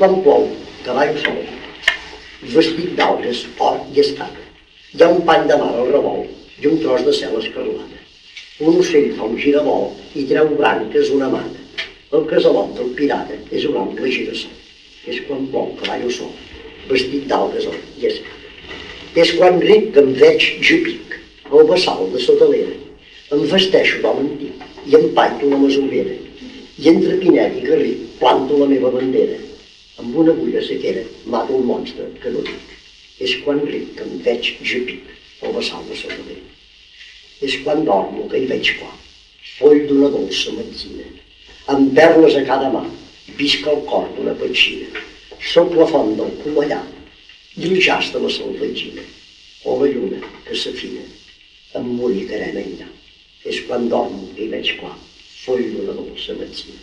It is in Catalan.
quan plou, cavall sol, vestit d'algues, or i estat. Hi ha un pany de mar al revolt i un tros de cel escarlata. Un ocell fa un giravol i treu branques una mata. El casalot del pirata és un ample girassol. És quan plou, cavall sol, vestit d'algues, or i estat. És quan ric que em veig jupic, al bassal de sota l'era. Em vesteixo d'home antic i empaito la masovera. I entre Pinet i Garric planto la meva bandera. Amb una agulla sequera mato un monstre que no dic. És quan ric que em veig jupic, al bassal de sota l'era. És quan dormo que hi veig clar, foll d'una dolça metzina. Amb perles a cada mà, visc el cor d'una petxina. Soc la font del comellar i el jaç de la salvatgina. O la lluna que s'afina, em morir carena enllà. És quan dormo que hi veig clar, foll d'una dolça metzina.